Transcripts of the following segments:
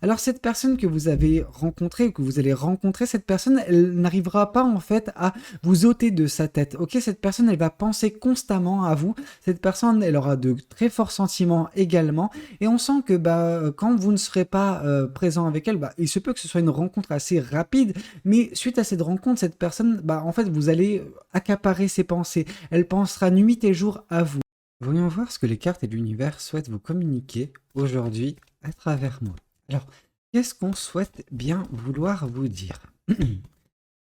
Alors cette personne que vous avez rencontrée ou que vous allez rencontrer, cette personne, elle n'arrivera pas en fait à vous ôter de sa tête. Ok, cette personne, elle va penser constamment à vous. Cette personne, elle aura de très forts sentiments également. Et on sent que quand vous ne serez pas présent avec elle, il se peut que ce soit une rencontre assez rapide. Mais suite à cette rencontre, cette personne, en fait, vous allez accaparer ses pensées. Elle pensera nuit et jour à vous. Voyons voir ce que les cartes et l'univers souhaitent vous communiquer aujourd'hui à travers moi. Alors, qu'est-ce qu'on souhaite bien vouloir vous dire?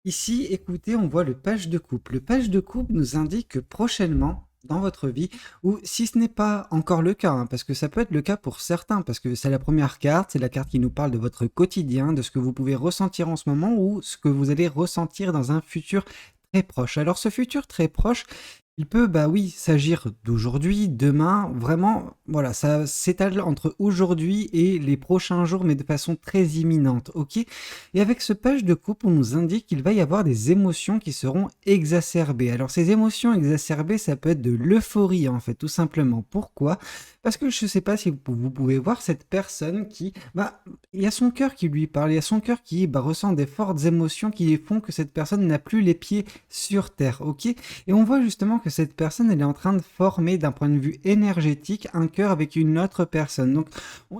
Ici, écoutez, on voit le page de coupe. Le page de coupe nous indique que prochainement, dans votre vie, ou si ce n'est pas encore le cas, parce que ça peut être le cas pour certains, parce que c'est la première carte, c'est la carte qui nous parle de votre quotidien, de ce que vous pouvez ressentir en ce moment ou ce que vous allez ressentir dans un futur très proche. Alors ce futur très proche, il peut, oui, s'agir d'aujourd'hui, demain, vraiment, voilà, ça s'étale entre aujourd'hui et les prochains jours, mais de façon très imminente, ok? Et avec ce page de coupe, on nous indique qu'il va y avoir des émotions qui seront exacerbées. Alors ces émotions exacerbées, ça peut être de l'euphorie, en fait, tout simplement. Pourquoi? Parce que je ne sais pas si vous pouvez voir cette personne qui, il y a son cœur qui lui parle, il y a son cœur qui ressent des fortes émotions qui font que cette personne n'a plus les pieds sur terre, ok? Et on voit justement que cette personne, elle est en train de former d'un point de vue énergétique un cœur avec une autre personne. Donc,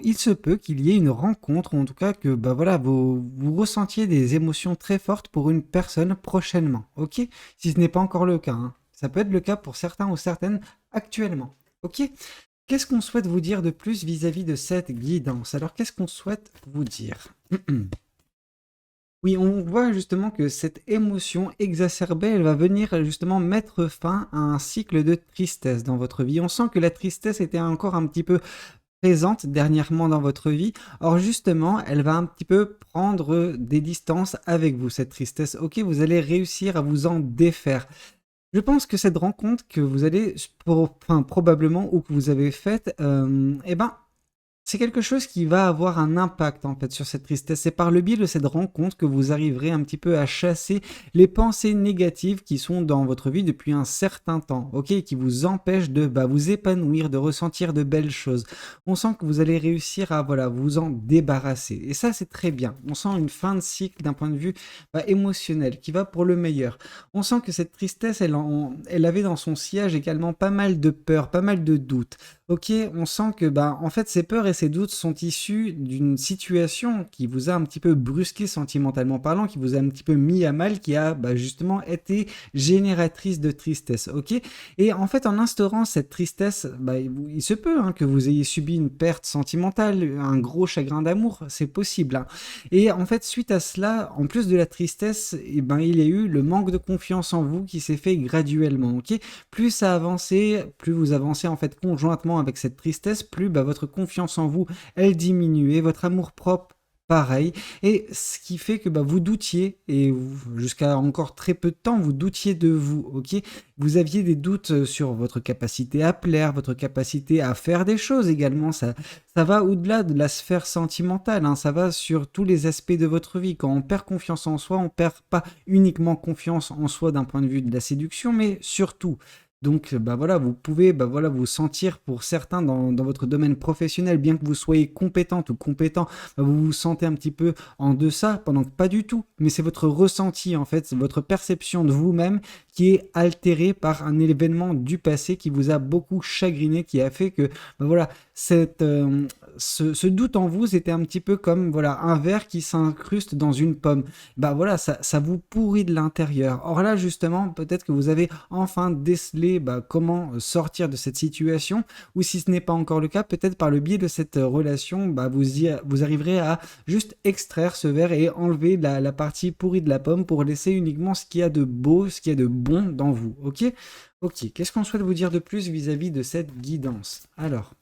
il se peut qu'il y ait une rencontre, ou en tout cas que vous ressentiez des émotions très fortes pour une personne prochainement, ok? Si ce n'est pas encore le cas, hein. Ça peut être le cas pour certains ou certaines actuellement, ok? Qu'est-ce qu'on souhaite vous dire de plus vis-à-vis de cette guidance? Alors, qu'est-ce qu'on souhaite vous dire? Oui, on voit justement que cette émotion exacerbée, elle va venir justement mettre fin à un cycle de tristesse dans votre vie. On sent que la tristesse était encore un petit peu présente dernièrement dans votre vie. Or justement, elle va un petit peu prendre des distances avec vous, cette tristesse. Ok, vous allez réussir à vous en défaire. Je pense que cette rencontre que vous allez, probablement, ou que vous avez faite, c'est quelque chose qui va avoir un impact en fait sur cette tristesse. C'est par le biais de cette rencontre que vous arriverez un petit peu à chasser les pensées négatives qui sont dans votre vie depuis un certain temps, ok, et qui vous empêchent de vous épanouir, de ressentir de belles choses. On sent que vous allez réussir à vous en débarrasser. Et ça, c'est très bien. On sent une fin de cycle d'un point de vue émotionnel qui va pour le meilleur. On sent que cette tristesse, elle avait dans son siège également pas mal de peur, pas mal de doutes. Ok, on sent que en fait ces peurs et ces doutes sont issus d'une situation qui vous a un petit peu brusqué sentimentalement parlant, qui vous a un petit peu mis à mal, qui a justement été génératrice de tristesse. Ok, et en fait en instaurant cette tristesse, il se peut que vous ayez subi une perte sentimentale, un gros chagrin d'amour, c'est possible, hein. Et en fait suite à cela, en plus de la tristesse, il y a eu le manque de confiance en vous qui s'est fait graduellement. Ok, plus ça avançait, plus vous avancez en fait conjointement avec cette tristesse, plus votre confiance en vous, elle diminuait, votre amour-propre pareil, et ce qui fait que vous doutiez, et jusqu'à encore très peu de temps, vous doutiez de vous, ok? Vous aviez des doutes sur votre capacité à plaire, votre capacité à faire des choses également, ça va au-delà de la sphère sentimentale, hein, ça va sur tous les aspects de votre vie. Quand on perd confiance en soi, on perd pas uniquement confiance en soi d'un point de vue de la séduction, mais surtout. Donc, vous pouvez, vous sentir pour certains dans votre domaine professionnel, bien que vous soyez compétente ou compétent, vous vous sentez un petit peu en deçà, pendant que pas du tout. Mais c'est votre ressenti, en fait, c'est votre perception de vous-même qui est altérée par un événement du passé qui vous a beaucoup chagriné, qui a fait que, cette, ce doute en vous, c'était un petit peu comme, un verre qui s'incruste dans une pomme. Ça vous pourrit de l'intérieur. Or là, justement, peut-être que vous avez enfin décelé comment sortir de cette situation, ou si ce n'est pas encore le cas, peut-être par le biais de cette relation, vous arriverez à juste extraire ce verre et enlever la partie pourrie de la pomme pour laisser uniquement ce qu'il y a de beau, ce qu'il y a de bon dans vous, ok? Ok, qu'est-ce qu'on souhaite vous dire de plus vis-à-vis de cette guidance? Alors,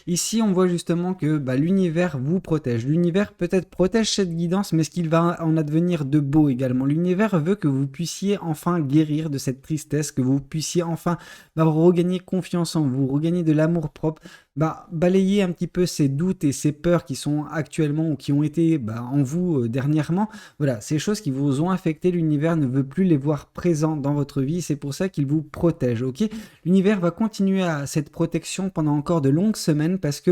ici, on voit justement que l'univers vous protège. L'univers peut-être protège cette guidance, mais ce qu'il va en advenir de beau également. L'univers veut que vous puissiez enfin guérir de cette tristesse, que vous puissiez enfin regagner confiance en vous, regagner de l'amour propre, balayer un petit peu ces doutes et ces peurs qui sont actuellement ou qui ont été en vous dernièrement. Voilà, ces choses qui vous ont affecté, l'univers ne veut plus les voir présents dans votre vie, c'est pour ça qu'il vous protège, ok? L'univers va continuer à cette protection pendant encore de longues semaines parce que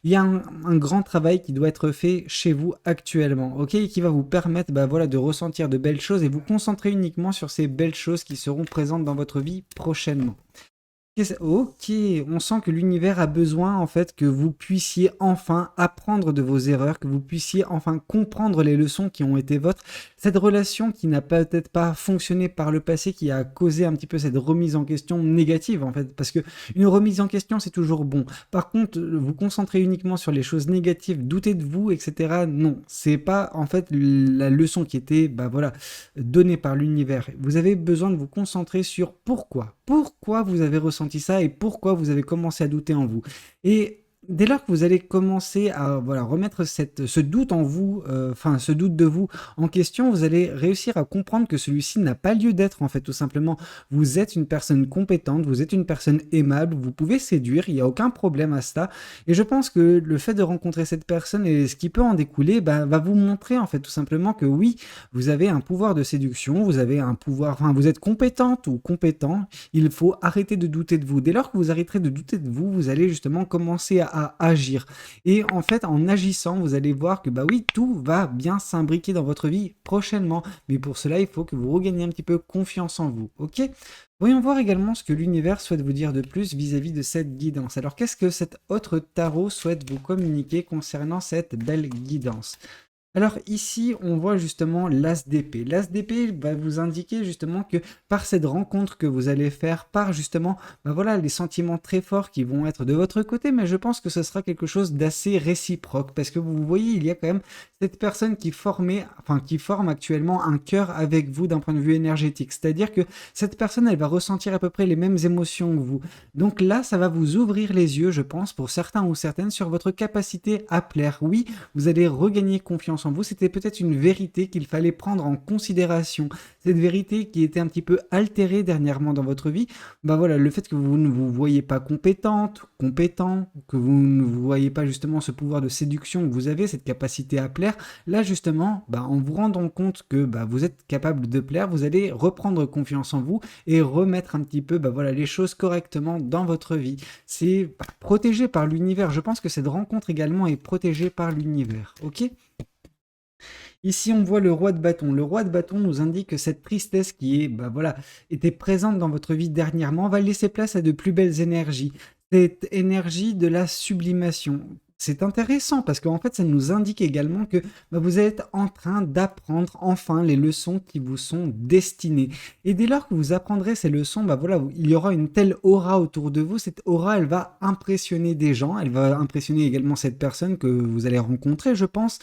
il y a un grand travail qui doit être fait chez vous actuellement, ok? Et qui va vous permettre voilà, de ressentir de belles choses et vous concentrer uniquement sur ces belles choses qui seront présentes dans votre vie prochainement. Ok, on sent que l'univers a besoin en fait que vous puissiez enfin apprendre de vos erreurs, que vous puissiez enfin comprendre les leçons qui ont été vôtres. Cette relation qui n'a peut-être pas fonctionné par le passé, qui a causé un petit peu cette remise en question négative en fait, parce que une remise en question c'est toujours bon. Par contre, vous concentrer uniquement sur les choses négatives, douter de vous, etc. Non, c'est pas en fait la leçon qui était, voilà, donné par l'univers. Vous avez besoin de vous concentrer sur pourquoi. Pourquoi vous avez ressenti ça et pourquoi vous avez commencé à douter en vous. Et dès lors que vous allez commencer à voilà, remettre ce doute en vous, ce doute de vous en question, vous allez réussir à comprendre que celui-ci n'a pas lieu d'être en fait, tout simplement. Vous êtes une personne compétente, vous êtes une personne aimable, vous pouvez séduire, il n'y a aucun problème à cela. Et je pense que le fait de rencontrer cette personne et ce qui peut en découler, va vous montrer en fait tout simplement que oui, vous avez un pouvoir de séduction, vous avez un pouvoir, vous êtes compétente ou compétent, il faut arrêter de douter de vous. Dès lors que vous arrêterez de douter de vous, vous allez justement commencer à agir. Et en fait, en agissant, vous allez voir que oui, tout va bien s'imbriquer dans votre vie prochainement. Mais pour cela, il faut que vous regagniez un petit peu confiance en vous. Ok? Voyons voir également ce que l'univers souhaite vous dire de plus vis-à-vis de cette guidance. Alors, qu'est-ce que cet autre tarot souhaite vous communiquer concernant cette belle guidance? Alors ici, on voit justement l'as d'épée. L'as d'épée va vous indiquer justement que par cette rencontre que vous allez faire, par justement voilà, les sentiments très forts qui vont être de votre côté, mais je pense que ce sera quelque chose d'assez réciproque parce que vous voyez, il y a quand même cette personne qui forme actuellement un cœur avec vous d'un point de vue énergétique. C'est-à-dire que cette personne, elle va ressentir à peu près les mêmes émotions que vous. Donc là, ça va vous ouvrir les yeux, je pense, pour certains ou certaines, sur votre capacité à plaire. Oui, vous allez regagner confiance en vous. C'était peut-être une vérité qu'il fallait prendre en considération. Cette vérité qui était un petit peu altérée dernièrement dans votre vie, voilà, le fait que vous ne vous voyez pas compétente, compétent, que vous ne vous voyez pas justement ce pouvoir de séduction que vous avez, cette capacité à plaire, là justement, en vous rendant compte que vous êtes capable de plaire, vous allez reprendre confiance en vous et remettre un petit peu voilà, les choses correctement dans votre vie. C'est protégé par l'univers. Je pense que cette rencontre également est protégée par l'univers. Ok ? Ici, on voit le roi de bâton. Le roi de bâton nous indique que cette tristesse qui est, voilà, était présente dans votre vie dernièrement va laisser place à de plus belles énergies. Cette énergie de la sublimation. C'est intéressant parce qu'en fait, ça nous indique également que vous êtes en train d'apprendre enfin les leçons qui vous sont destinées. Et dès lors que vous apprendrez ces leçons, voilà, il y aura une telle aura autour de vous. Cette aura, elle va impressionner des gens. Elle va impressionner également cette personne que vous allez rencontrer, je pense.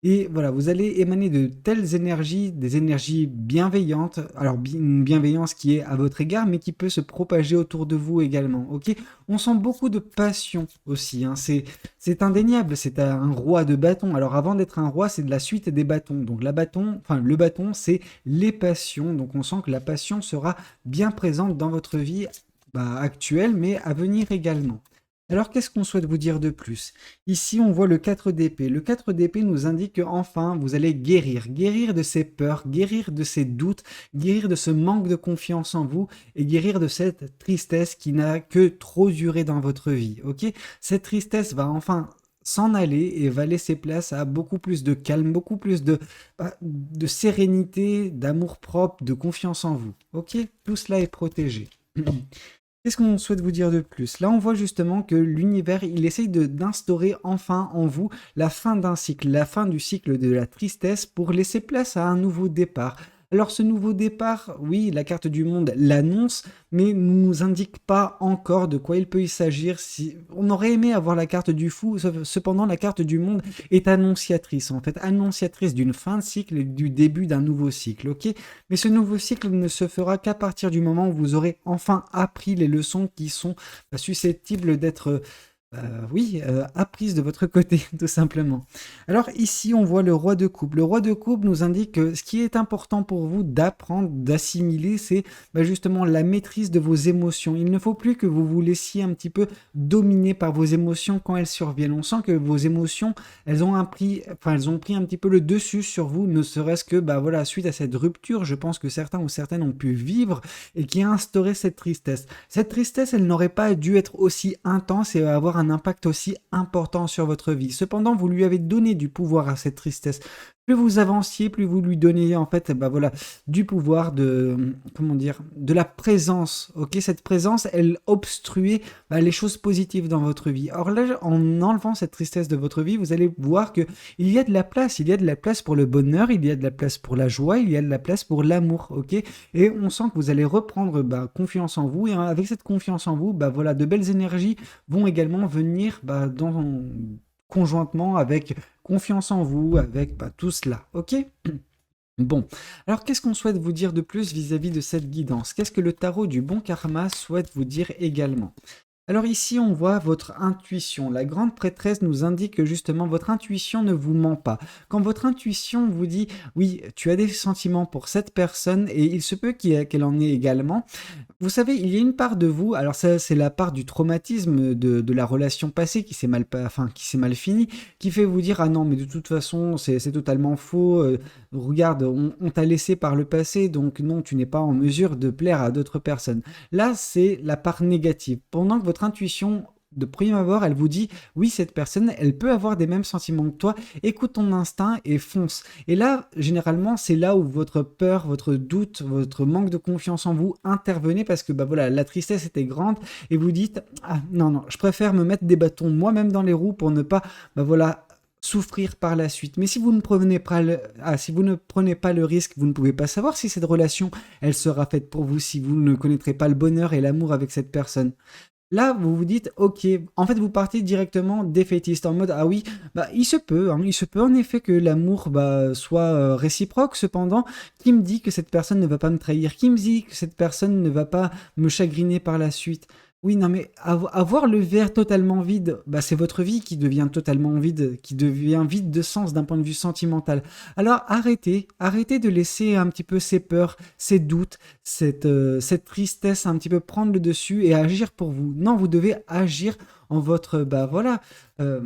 Et voilà, vous allez émaner de telles énergies, des énergies bienveillantes, alors une bienveillance qui est à votre égard, mais qui peut se propager autour de vous également, ok? On sent beaucoup de passion aussi, hein. C'est indéniable, c'est un roi de bâton. Alors avant d'être un roi, c'est de la suite des bâtons. Donc le bâton, c'est les passions. Donc on sent que la passion sera bien présente dans votre vie actuelle, mais à venir également. Alors, qu'est-ce qu'on souhaite vous dire de plus? Ici, on voit le 4 d'épée. Le 4 d'épée nous indique qu'enfin, vous allez guérir de ces peurs, guérir de ces doutes, guérir de ce manque de confiance en vous et guérir de cette tristesse qui n'a que trop duré dans votre vie, ok? Cette tristesse va enfin s'en aller et va laisser place à beaucoup plus de calme, beaucoup plus de sérénité, d'amour-propre, de confiance en vous, ok? Tout cela est protégé. Qu'est-ce qu'on souhaite vous dire de plus? Là, on voit justement que l'univers, il essaye d'instaurer enfin en vous la fin d'un cycle, la fin du cycle de la tristesse pour laisser place à un nouveau départ. Alors ce nouveau départ, oui, la carte du monde l'annonce, mais ne nous indique pas encore de quoi il peut y s'agir. On aurait aimé avoir la carte du fou, cependant la carte du monde est annonciatrice, en fait, annonciatrice d'une fin de cycle et du début d'un nouveau cycle, ok? Mais ce nouveau cycle ne se fera qu'à partir du moment où vous aurez enfin appris les leçons qui sont susceptibles d'être Oui, apprise de votre côté, tout simplement. Alors ici, on voit le roi de coupe. Le roi de coupe nous indique que ce qui est important pour vous d'apprendre, d'assimiler, c'est justement la maîtrise de vos émotions. Il ne faut plus que vous vous laissiez un petit peu dominer par vos émotions quand elles surviennent. On sent que vos émotions, elles ont pris un petit peu le dessus sur vous, ne serait-ce que, voilà, suite à cette rupture, je pense que certains ou certaines ont pu vivre et qui a instauré cette tristesse. Cette tristesse, elle n'aurait pas dû être aussi intense et avoir un impact aussi important sur votre vie. Cependant, vous lui avez donné du pouvoir à cette tristesse. Plus vous avanciez, plus vous lui donniez en fait, voilà, du pouvoir de, comment dire, de la présence. Ok, cette présence, elle obstruait les choses positives dans votre vie. Or là, en enlevant cette tristesse de votre vie, vous allez voir que il y a de la place. Il y a de la place pour le bonheur, il y a de la place pour la joie, il y a de la place pour l'amour. Ok, et on sent que vous allez reprendre confiance en vous. Et avec cette confiance en vous, voilà, de belles énergies vont également venir conjointement avec confiance en vous, avec tout cela, ok? Bon, alors qu'est-ce qu'on souhaite vous dire de plus vis-à-vis de cette guidance? Qu'est-ce que le tarot du bon karma souhaite vous dire également? Alors ici, on voit votre intuition. La grande prêtresse nous indique que justement, votre intuition ne vous ment pas. Quand votre intuition vous dit, oui, tu as des sentiments pour cette personne et il se peut qu'elle en ait également, vous savez, il y a une part de vous, alors ça c'est la part du traumatisme de la relation passée qui s'est qui s'est mal finie, qui fait vous dire ah non mais de toute façon c'est totalement faux, regarde on t'a laissé par le passé donc non tu n'es pas en mesure de plaire à d'autres personnes. Là c'est la part négative, pendant que votre intuition de prime abord, elle vous dit oui, cette personne, elle peut avoir des mêmes sentiments que toi. Écoute ton instinct et fonce. Et là, généralement, c'est là où votre peur, votre doute, votre manque de confiance en vous intervenait parce que voilà, la tristesse était grande et vous dites ah non non, je préfère me mettre des bâtons moi-même dans les roues pour ne pas voilà souffrir par la suite. Mais si vous ne prenez pas si vous ne prenez pas le risque, vous ne pouvez pas savoir si cette relation elle sera faite pour vous, si vous ne connaîtrez pas le bonheur et l'amour avec cette personne. Là, vous vous dites, ok, en fait, vous partez directement défaitiste en mode, ah oui, il se peut, hein, il se peut en effet que l'amour soit réciproque. Cependant, qui me dit que cette personne ne va pas me trahir? Qui me dit que cette personne ne va pas me chagriner par la suite? Oui, non, mais avoir le verre totalement vide, c'est votre vie qui devient totalement vide, qui devient vide de sens d'un point de vue sentimental. Alors arrêtez de laisser un petit peu ces peurs, ces doutes, cette tristesse un petit peu prendre le dessus et agir pour vous. Non, vous devez agir en votre, voilà, euh,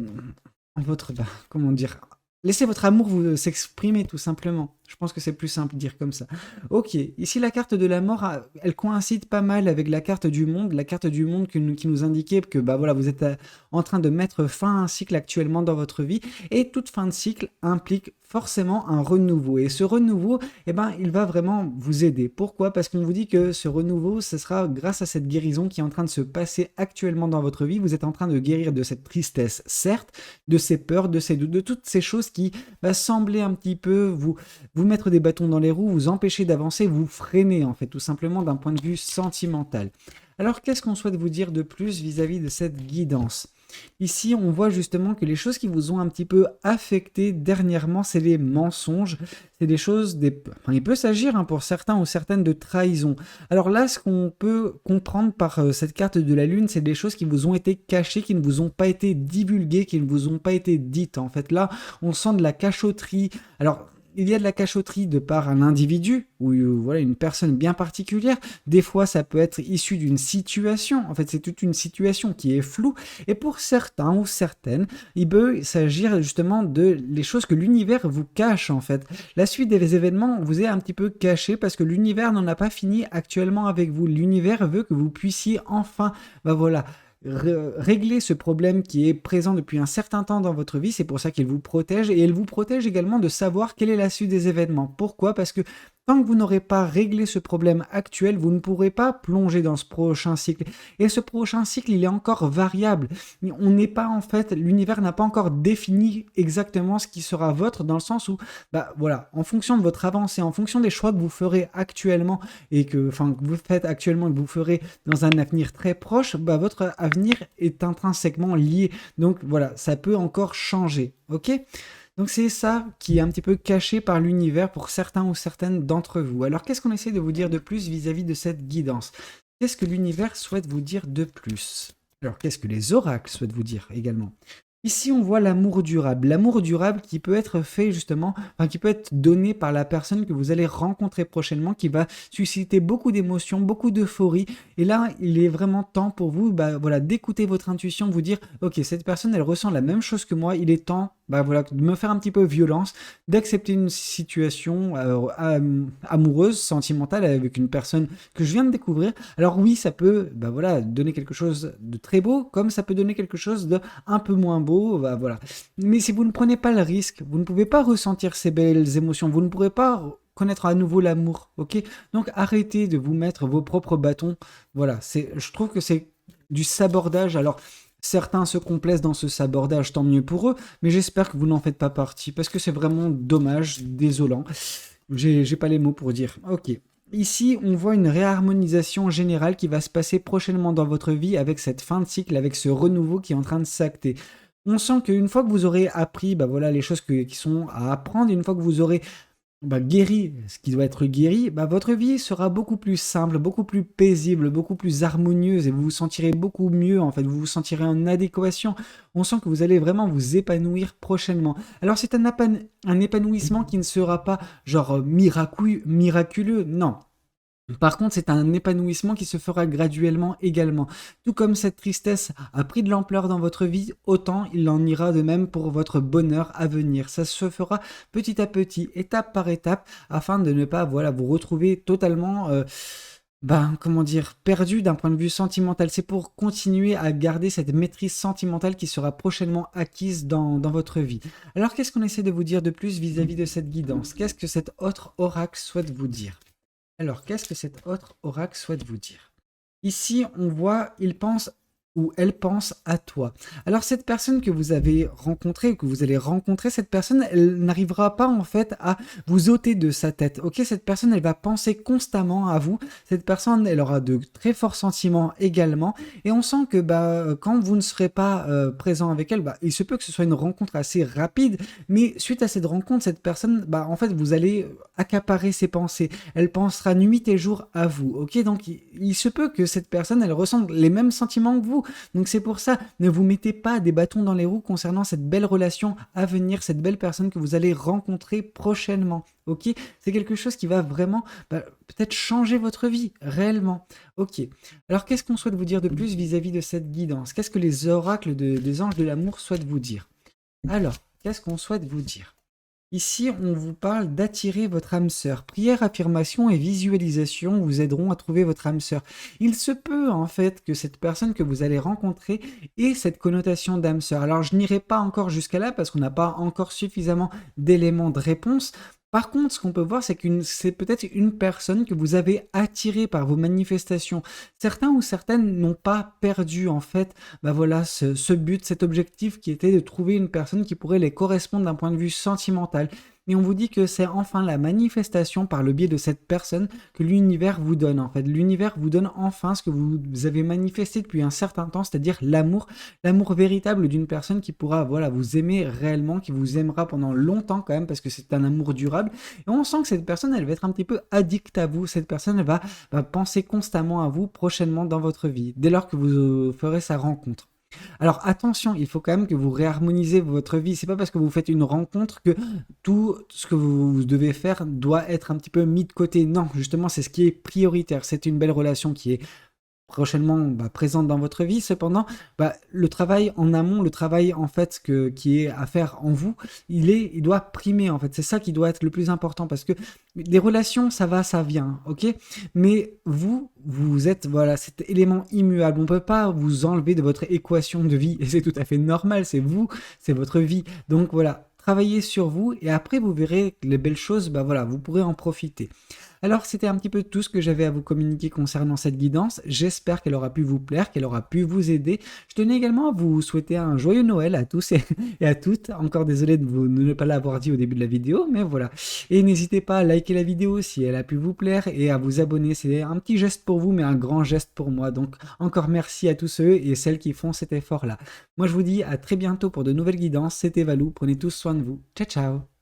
en votre, comment dire, laissez votre amour vous s'exprimer tout simplement. Je pense que c'est plus simple de dire comme ça. Ok, ici la carte de la mort, elle coïncide pas mal avec la carte du monde. La carte du monde qui nous indiquait que voilà, vous êtes en train de mettre fin à un cycle actuellement dans votre vie. Et toute fin de cycle implique forcément un renouveau. Et ce renouveau, il va vraiment vous aider. Pourquoi? Parce qu'on vous dit que ce renouveau, ce sera grâce à cette guérison qui est en train de se passer actuellement dans votre vie. Vous êtes en train de guérir de cette tristesse, certes, de ces peurs, de ces doutes, de toutes ces choses qui sembler un petit peu vous mettre des bâtons dans les roues, vous empêcher d'avancer, vous freiner en fait, tout simplement d'un point de vue sentimental. Alors qu'est-ce qu'on souhaite vous dire de plus vis-à-vis de cette guidance? Ici, on voit justement que les choses qui vous ont un petit peu affecté dernièrement, c'est les mensonges. C'est des choses, il peut s'agir pour certains ou certaines de trahison. Alors là, ce qu'on peut comprendre par cette carte de la lune, c'est des choses qui vous ont été cachées, qui ne vous ont pas été divulguées, qui ne vous ont pas été dites. En fait, là, on sent de la cachotterie. Alors, il y a de la cachotterie de par un individu ou voilà une personne bien particulière. Des fois, ça peut être issu d'une situation. En fait, c'est toute une situation qui est floue. Et pour certains ou certaines, il peut s'agir justement de les choses que l'univers vous cache en fait. La suite des événements vous est un petit peu cachée parce que l'univers n'en a pas fini actuellement avec vous. L'univers veut que vous puissiez enfin, voilà, régler ce problème qui est présent depuis un certain temps dans votre vie. C'est pour ça qu'il vous protège et elle vous protège également de savoir quelle est la suite des événements. Pourquoi? Parce que tant que vous n'aurez pas réglé ce problème actuel, vous ne pourrez pas plonger dans ce prochain cycle. Et ce prochain cycle, il est encore variable. On n'est pas en fait, l'univers n'a pas encore défini exactement ce qui sera votre, dans le sens où, voilà, en fonction de votre avancée, en fonction des choix que vous ferez actuellement que vous faites actuellement et que vous ferez dans un avenir très proche, votre avenir est intrinsèquement lié. Donc voilà, ça peut encore changer. Ok? Donc c'est ça qui est un petit peu caché par l'univers pour certains ou certaines d'entre vous. Alors qu'est-ce qu'on essaie de vous dire de plus vis-à-vis de cette guidance? Qu'est-ce que l'univers souhaite vous dire de plus? Alors, qu'est-ce que les oracles souhaitent vous dire également? Ici, on voit l'amour durable. L'amour durable qui peut être fait justement, enfin, qui peut être donné par la personne que vous allez rencontrer prochainement, qui va susciter beaucoup d'émotions, beaucoup d'euphorie. Et là, il est vraiment temps pour vous, bah, voilà, d'écouter votre intuition, de vous dire, ok, cette personne, elle ressent la même chose que moi. Il est temps, bah, voilà, de me faire un petit peu violence, d'accepter une situation amoureuse, sentimentale avec une personne que je viens de découvrir. Alors oui, ça peut, bah, voilà, donner quelque chose de très beau, comme ça peut donner quelque chose de un peu moins beau, bah voilà. Mais si vous ne prenez pas le risque, vous ne pouvez pas ressentir ces belles émotions, vous ne pourrez pas connaître à nouveau l'amour, ok? Donc arrêtez de vous mettre vos propres bâtons. Voilà, je trouve que c'est du sabordage. Alors, certains se complaisent dans ce sabordage, tant mieux pour eux, mais j'espère que vous n'en faites pas partie, parce que c'est vraiment dommage, désolant. J'ai pas les mots pour dire. Ok. Ici, on voit une réharmonisation générale qui va se passer prochainement dans votre vie avec cette fin de cycle, avec ce renouveau qui est en train de s'acter. On sent qu'une fois que vous aurez appris bah voilà, les choses qui sont à apprendre, une fois que vous aurez bah, guéri ce qui doit être guéri, bah, votre vie sera beaucoup plus simple, beaucoup plus paisible, beaucoup plus harmonieuse et vous vous sentirez beaucoup mieux, en fait, vous vous sentirez en adéquation. On sent que vous allez vraiment vous épanouir prochainement. Alors c'est un épanouissement qui ne sera pas genre miraculeux, non. Par contre, c'est un épanouissement qui se fera graduellement également. Tout comme cette tristesse a pris de l'ampleur dans votre vie, autant il en ira de même pour votre bonheur à venir. Ça se fera petit à petit, étape par étape, afin de ne pas voilà, vous retrouver totalement comment dire, perdu d'un point de vue sentimental. C'est pour continuer à garder cette maîtrise sentimentale qui sera prochainement acquise dans votre vie. Alors, qu'est-ce qu'on essaie de vous dire de plus vis-à-vis de cette guidance? Qu'est-ce que cet autre oracle souhaite vous dire? Alors, qu'est-ce que cet autre oracle souhaite vous dire? Ici, on voit, il pense ou elle pense à toi. Alors, cette personne que vous avez rencontrée ou que vous allez rencontrer, cette personne, elle n'arrivera pas en fait à vous ôter de sa tête. Ok, cette personne, elle va penser constamment à vous. Cette personne, elle aura de très forts sentiments également. Et on sent que bah, quand vous ne serez pas présent avec elle, bah, il se peut que ce soit une rencontre assez rapide. Mais suite à cette rencontre, cette personne, bah, en fait, vous allez accaparer ses pensées. Elle pensera nuit et jour à vous. Ok, donc il se peut que cette personne, elle ressente les mêmes sentiments que vous. Donc c'est pour ça, ne vous mettez pas des bâtons dans les roues concernant cette belle relation à venir, cette belle personne que vous allez rencontrer prochainement. Ok, c'est quelque chose qui va vraiment peut-être changer votre vie réellement. Ok. Alors qu'est-ce qu'on souhaite vous dire de plus vis-à-vis de cette guidance? Qu'est-ce que les oracles des anges de l'amour souhaitent vous dire? Alors, qu'est-ce qu'on souhaite vous dire? Ici, on vous parle d'attirer votre âme sœur. Prière, affirmation et visualisation vous aideront à trouver votre âme sœur. Il se peut en fait que cette personne que vous allez rencontrer ait cette connotation d'âme sœur. Alors, je n'irai pas encore jusqu'à là parce qu'on n'a pas encore suffisamment d'éléments de réponse. Par contre, ce qu'on peut voir, c'est que c'est peut-être une personne que vous avez attirée par vos manifestations. Certains ou certaines n'ont pas perdu en fait bah voilà, ce but, cet objectif qui était de trouver une personne qui pourrait les correspondre d'un point de vue sentimental. Et on vous dit que c'est enfin la manifestation par le biais de cette personne que l'univers vous donne. En fait, l'univers vous donne enfin ce que vous avez manifesté depuis un certain temps, c'est-à-dire l'amour véritable d'une personne qui pourra voilà, vous aimer réellement, qui vous aimera pendant longtemps quand même, parce que c'est un amour durable. Et on sent que cette personne, elle va être un petit peu addicte à vous. Cette personne, elle va penser constamment à vous prochainement dans votre vie, dès lors que vous ferez sa rencontre. Alors attention, il faut quand même que vous réharmonisez votre vie. C'est pas parce que vous faites une rencontre que tout ce que vous devez faire doit être un petit peu mis de côté. Non, justement, c'est ce qui est prioritaire. C'est une belle relation qui est prochainement présente dans votre vie. Cependant, le travail en amont, le travail en fait qui est à faire en vous, il doit primer en fait. C'est ça qui doit être le plus important parce que les relations, ça va, ça vient, ok. Mais vous êtes voilà cet élément immuable. On peut pas vous enlever de votre équation de vie et c'est tout à fait normal. C'est vous, c'est votre vie. Donc voilà. Travaillez sur vous et après vous verrez les belles choses, voilà, vous pourrez en profiter. Alors c'était un petit peu tout ce que j'avais à vous communiquer concernant cette guidance. J'espère qu'elle aura pu vous plaire, qu'elle aura pu vous aider. Je tenais également à vous souhaiter un joyeux Noël à tous et à toutes. Encore désolé de ne pas l'avoir dit au début de la vidéo, mais voilà. Et n'hésitez pas à liker la vidéo si elle a pu vous plaire et à vous abonner. C'est un petit geste pour vous, mais un grand geste pour moi. Donc encore merci à tous ceux et celles qui font cet effort-là. Moi je vous dis à très bientôt pour de nouvelles guidances. C'était Valou, prenez tous soin de vous. Ciao ciao.